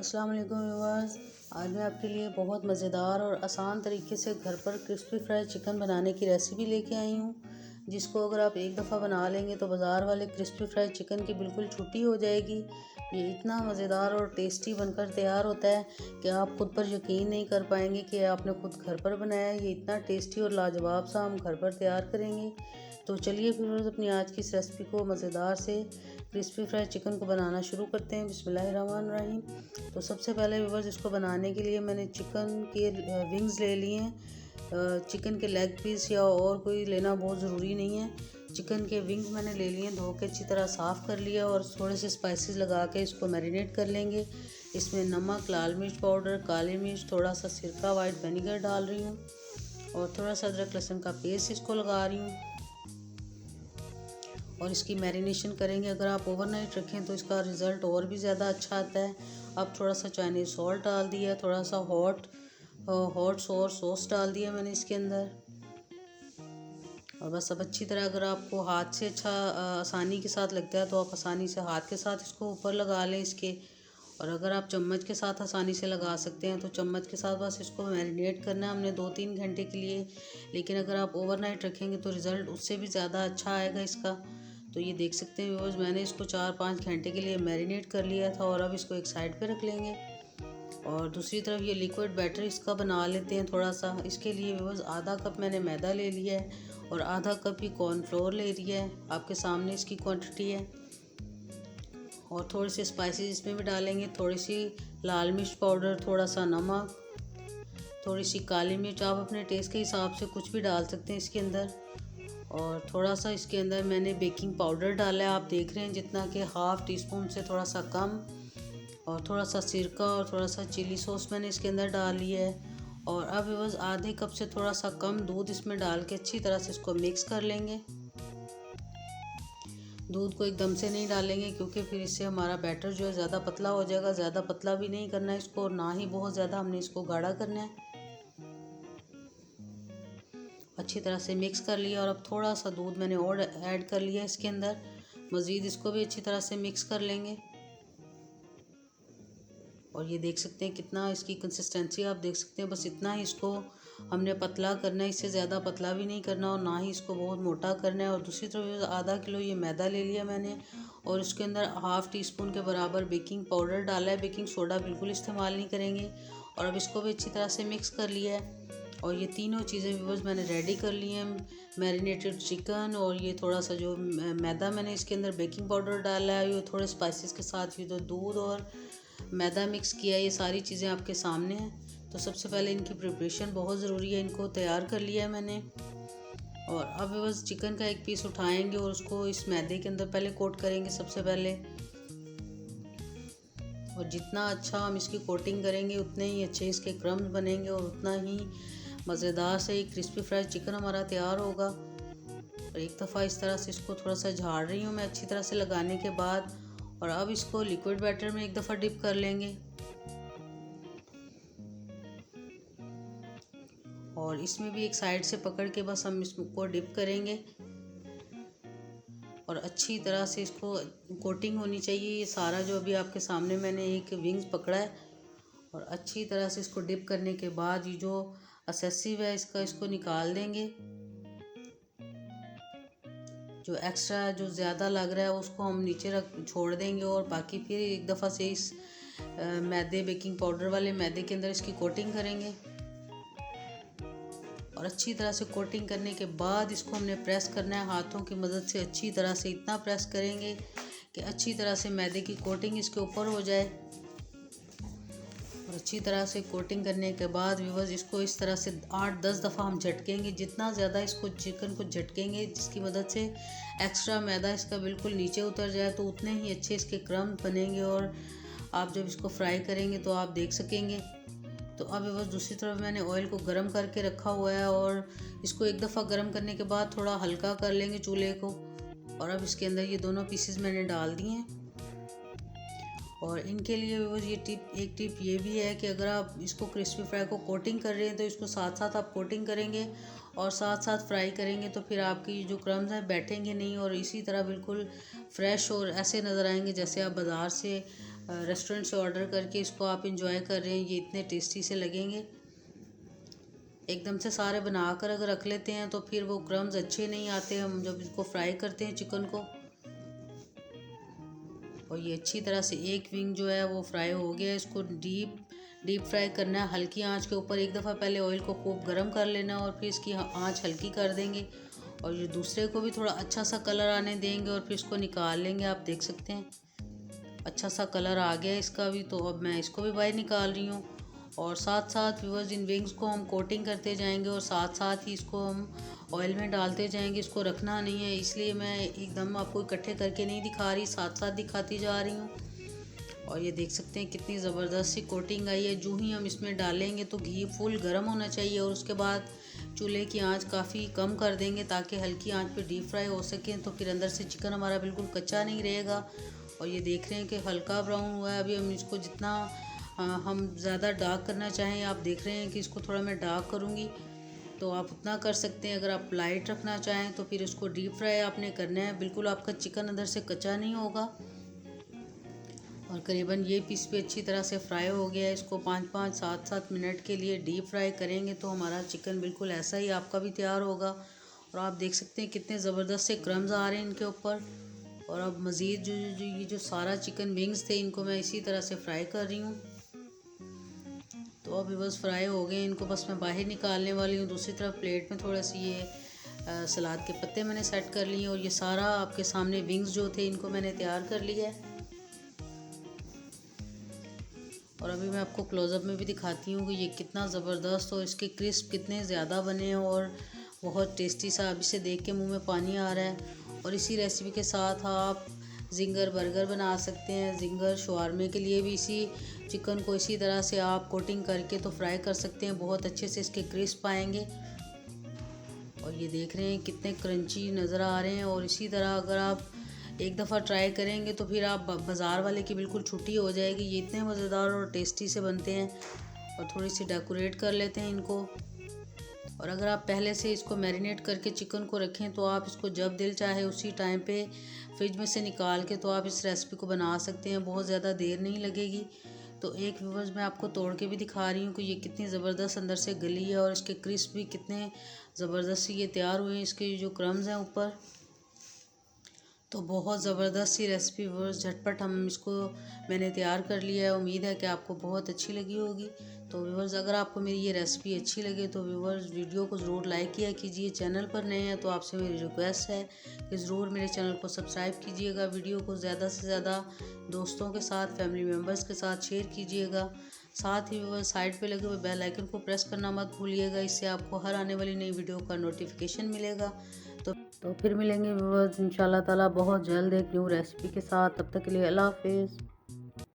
अस्सलाम वालेकुम व्यूअर्स। आज मैं आपके लिए बहुत मज़ेदार और आसान तरीके से घर पर क्रिस्पी फ्राई चिकन बनाने की रेसिपी लेके आई हूँ, जिसको अगर आप एक दफ़ा बना लेंगे तो बाज़ार वाले क्रिस्पी फ्राई चिकन की बिल्कुल छुट्टी हो जाएगी। ये इतना मज़ेदार और टेस्टी बनकर तैयार होता है कि आप खुद पर यकीन नहीं कर पाएंगे कि आपने खुद घर पर बनाया है। ये इतना टेस्टी और लाजवाब सा हम घर पर तैयार करेंगे। तो चलिए फिर अपनी आज की इस रेसिपी को मज़ेदार से क्रिस्पी फ्राई चिकन को बनाना शुरू करते हैं। बिस्मिल्लाहिर्रहमानिर्रहीम। तो सबसे पहले व्यूअर्स, इसको बनाने के लिए मैंने चिकन के विंग्स ले लिए हैं। चिकन के लेग पीस या और कोई लेना बहुत ज़रूरी नहीं है। चिकन के विंग्स मैंने ले लिए, धो के अच्छी तरह साफ़ कर लिया और थोड़े से स्पाइसेस लगा के इसको मैरिनेट कर लेंगे। इसमें नमक, लाल मिर्च पाउडर, काली मिर्च, थोड़ा सा सिरका, वाइट विनेगर डाल रही हूँ और थोड़ा सा अदरक लहसुन का पेस्ट इसको लगा रही हूँ और इसकी मैरिनेशन करेंगे। अगर आप ओवरनाइट रखें तो इसका रिज़ल्ट और भी ज़्यादा अच्छा आता है। अब थोड़ा सा चाइनीज़ सॉल्ट डाल दिया, थोड़ा सा हॉट सॉस डाल दिया मैंने इसके अंदर। और बस अब अच्छी तरह, अगर आपको हाथ से आसानी के साथ लगता है तो आप आसानी से हाथ के साथ इसको ऊपर लगा लें इसके। और अगर आप चम्मच के साथ आसानी से लगा सकते हैं तो चम्मच के साथ बस इसको मैरिनेट करना है हमने 2-3 घंटे के लिए। लेकिन अगर आप ओवरनाइट रखेंगे तो रिज़ल्ट उससे भी ज़्यादा अच्छा आएगा इसका। तो ये देख सकते हैं व्यूअर्स, मैंने इसको 4-5 घंटे के लिए मैरिनेट कर लिया था और अब इसको एक साइड पे रख लेंगे। और दूसरी तरफ ये लिक्विड बैटर इसका बना लेते हैं थोड़ा सा। इसके लिए व्यूअर्स आधा कप मैंने मैदा ले लिया है और आधा कप ही कॉर्नफ्लोर ले लिया है। आपके सामने इसकी क्वांटिटी है। और थोड़ी सी स्पाइसेस इसमें भी डालेंगे, थोड़ी सी लाल मिर्च पाउडर, थोड़ा सा नमक, थोड़ी सी काली मिर्च। आप अपने टेस्ट के हिसाब से कुछ भी डाल सकते हैं इसके अंदर। और थोड़ा सा इसके अंदर मैंने बेकिंग पाउडर डाला है, आप देख रहे हैं जितना कि हाफ़ टी स्पून से थोड़ा सा कम। और थोड़ा सा सिरका और थोड़ा सा चिली सॉस मैंने इसके अंदर डाल लिया है। और अब बस आधे कप से थोड़ा सा कम दूध इसमें डाल के अच्छी तरह से इसको मिक्स कर लेंगे। दूध को एकदम से नहीं डालेंगे क्योंकि फिर इससे हमारा बैटर जो है ज़्यादा पतला हो जाएगा। ज़्यादा पतला भी नहीं करना है इसको और ना ही बहुत ज़्यादा हमने इसको गाढ़ा करना है। अच्छी तरह से मिक्स कर लिया और अब थोड़ा सा दूध मैंने और ऐड कर लिया इसके अंदर। मज़ीद इसको भी अच्छी तरह से मिक्स कर लेंगे। और ये देख सकते हैं कितना इसकी कंसिस्टेंसी आप देख सकते हैं। बस इतना ही इसको हमने पतला करना है, इससे ज़्यादा पतला भी नहीं करना और ना ही इसको बहुत मोटा करना है। और दूसरी तरफ आधा किलो ये मैदा ले लिया मैंने और इसके अंदर हाफ़ टी स्पून के बराबर बेकिंग पाउडर डाला है। बेकिंग सोडा बिल्कुल इस्तेमाल नहीं करेंगे। और अब इसको भी अच्छी तरह से मिक्स कर लिया है। और ये तीनों चीज़ें व्यूअर्स मैंने रेडी कर ली हैं। मैरिनेटेड चिकन और ये थोड़ा सा जो मैदा मैंने इसके अंदर बेकिंग पाउडर डाला है, ये थोड़े स्पाइसेस के साथ, ये तो दूध और मैदा मिक्स किया है। ये सारी चीज़ें आपके सामने हैं। तो सबसे पहले इनकी प्रिपरेशन बहुत ज़रूरी है, इनको तैयार कर लिया है मैंने। और अब बस चिकन का एक पीस उठाएंगे और उसको इस मैदे के अंदर पहले कोट करेंगे सबसे पहले। और जितना अच्छा हम इसकी कोटिंग करेंगे उतने ही अच्छे इसके क्रम्स बनेंगे और उतना ही मज़ेदार से क्रिस्पी फ्राइड चिकन हमारा तैयार होगा। और एक दफ़ा इस तरह से इसको थोड़ा सा झाड़ रही हूँ मैं अच्छी तरह से लगाने के बाद। और अब इसको लिक्विड बैटर में एक दफ़ा डिप कर लेंगे। और इसमें भी एक साइड से पकड़ के बस हम इसको डिप करेंगे और अच्छी तरह से इसको कोटिंग होनी चाहिए। ये सारा जो अभी आपके सामने मैंने एक विंग्स पकड़ा है और अच्छी तरह से इसको डिप करने के बाद ये जो असेसिव है इसको निकाल देंगे। जो एक्स्ट्रा जो ज़्यादा लग रहा है उसको हम नीचे छोड़ देंगे और बाकी फिर एक दफ़ा से इस मैदे बेकिंग पाउडर वाले मैदे के अंदर इसकी कोटिंग करेंगे। और अच्छी तरह से कोटिंग करने के बाद इसको हमने प्रेस करना है हाथों की मदद से। अच्छी तरह से इतना प्रेस करेंगे कि अच्छी तरह से मैदे की कोटिंग इसके ऊपर हो जाए। और अच्छी तरह से कोटिंग करने के बाद व्यूअर्स इसको इस तरह से 8-10 दफ़ा हम झटकेंगे। जितना ज़्यादा इसको चिकन को झटकेंगे जिसकी मदद से एक्स्ट्रा मैदा इसका बिल्कुल नीचे उतर जाए तो उतने ही अच्छे इसके क्रम्स बनेंगे और आप जब इसको फ्राई करेंगे तो आप देख सकेंगे। तो अब बस दूसरी तरफ मैंने ऑयल को गर्म करके रखा हुआ है और इसको एक दफ़ा गर्म करने के बाद थोड़ा हल्का कर लेंगे चूल्हे को। और अब इसके अंदर ये दोनों पीसेस मैंने डाल दिए हैं। और इनके लिए ये एक टिप ये भी है कि अगर आप इसको क्रिस्पी फ्राई को कोटिंग कर रहे हैं तो इसको साथ साथ आप कोटिंग करेंगे और साथ साथ फ्राई करेंगे तो फिर आपकी जो क्रम्स हैं बैठेंगे नहीं और इसी तरह बिल्कुल फ्रेश और ऐसे नज़र आएंगे जैसे आप बाज़ार से रेस्टोरेंट से ऑर्डर करके इसको आप इंजॉय कर रहे हैं। ये इतने टेस्टी से लगेंगे। एकदम से सारे बना कर अगर रख लेते हैं तो फिर वो क्रम्स अच्छे नहीं आते हम जब इसको फ्राई करते हैं चिकन को। और ये अच्छी तरह से एक विंग जो है वो फ्राई हो गया। इसको डीप फ्राई करना है हल्की आंच के ऊपर। एक दफ़ा पहले ऑयल को खूब गर्म कर लेना और फिर इसकी आंच हल्की कर देंगे और ये दूसरे को भी थोड़ा अच्छा सा कलर आने देंगे और फिर इसको निकाल लेंगे। आप देख सकते हैं अच्छा सा कलर आ गया इसका भी। तो अब मैं इसको भी बाहर निकाल रही हूँ और साथ साथ व्यूअर्स इन विंग्स को हम कोटिंग करते जाएंगे और साथ साथ ही इसको हम ऑयल में डालते जाएंगे। इसको रखना नहीं है, इसलिए मैं एकदम आपको इकट्ठे करके नहीं दिखा रही, साथ साथ दिखाती जा रही हूँ। और ये देख सकते हैं कितनी ज़बरदस्त सी कोटिंग आई है। जो ही हम इसमें डालेंगे तो घी फुल गर्म होना चाहिए और उसके बाद चूल्हे की आंच काफ़ी कम कर देंगे ताकि हल्की आंच पे डीप फ्राई हो सके। तो फिर अंदर से चिकन हमारा बिल्कुल कच्चा नहीं रहेगा। और ये देख रहे हैं कि हल्का ब्राउन हुआ है। अभी हम इसको जितना हम ज़्यादा डार्क करना चाहें, आप देख रहे हैं कि इसको थोड़ा मैं डार्क करूँगी तो आप उतना कर सकते हैं। अगर आप लाइट रखना चाहें तो फिर इसको डीप फ्राई आपने करना है। बिल्कुल आपका चिकन अंदर से कच्चा नहीं होगा। और करीबन ये पीस भी अच्छी तरह से फ्राई हो गया है। इसको 5-5 7-7 मिनट के लिए डीप फ्राई करेंगे तो हमारा चिकन बिल्कुल ऐसा ही आपका भी तैयार होगा। और आप देख सकते हैं कितने ज़बरदस्त से क्रम्स आ रहे हैं इनके ऊपर। और अब मज़ीद जो सारा चिकन विंग्स थे इनको मैं इसी तरह से फ्राई कर रही हूँ। तो अभी बस फ्राई हो गए, इनको बस मैं बाहर निकालने वाली हूँ। दूसरी तरफ प्लेट में थोड़ा सी ये सलाद के पत्ते मैंने सेट कर लिए और ये सारा आपके सामने विंग्स जो थे इनको मैंने तैयार कर लिया है। और अभी मैं आपको क्लोज़अप में भी दिखाती हूँ कि ये कितना ज़बरदस्त और इसके क्रिस्प कितने ज़्यादा बने हैं और बहुत टेस्टी सा। अभी से देख के मुंह में पानी आ रहा है। और इसी रेसिपी के साथ आप जिंगर बर्गर बना सकते हैं। जिंगर शवारमे के लिए भी इसी चिकन को इसी तरह से आप कोटिंग करके तो फ्राई कर सकते हैं। बहुत अच्छे से इसके क्रिस्प आएंगे। और ये देख रहे हैं कितने क्रंची नज़र आ रहे हैं। और इसी तरह अगर आप एक दफ़ा ट्राई करेंगे तो फिर आप बाज़ार वाले की बिल्कुल छुट्टी हो जाएगी। ये इतने मज़ेदार और टेस्टी से बनते हैं। और थोड़ी सी डेकोरेट कर लेते हैं इनको। और अगर आप पहले से इसको मैरिनेट करके चिकन को रखें तो आप इसको जब दिल चाहे उसी टाइम पे फ्रिज में से निकाल के तो आप इस रेसिपी को बना सकते हैं। बहुत ज़्यादा देर नहीं लगेगी। तो एक व्यूअर्स मैं आपको तोड़ के भी दिखा रही हूँ कि ये कितनी ज़बरदस्त अंदर से गली है और इसके क्रिस्प भी कितने ज़बरदस्त ये तैयार हुए हैं। इसके जो क्रम्स हैं ऊपर, तो बहुत ज़बरदस्त सी रेसिपी व्यूअर्स, झटपट हम इसको मैंने तैयार कर लिया है। उम्मीद है कि आपको बहुत अच्छी लगी होगी। तो व्यूअर्स अगर आपको मेरी ये रेसिपी अच्छी लगे तो व्यूअर्स वीडियो को ज़रूर लाइक किया कीजिए। चैनल पर नए हैं तो आपसे मेरी रिक्वेस्ट है कि ज़रूर मेरे चैनल को सब्सक्राइब कीजिएगा। वीडियो को ज़्यादा से ज़्यादा दोस्तों के साथ, फैमिली मेम्बर्स के साथ शेयर कीजिएगा। साथ ही व्यूअर्स साइड पे लगे हुए बेल आइकन को प्रेस करना मत भूलिएगा। इससे आपको हर आने वाली नई वीडियो का नोटिफिकेशन मिलेगा। तो फिर मिलेंगे व्यूअर्स इंशाल्लाह ताला बहुत जल्द एक न्यू रेसिपी के साथ। तब तक के लिए अल्लाह हाफिज़।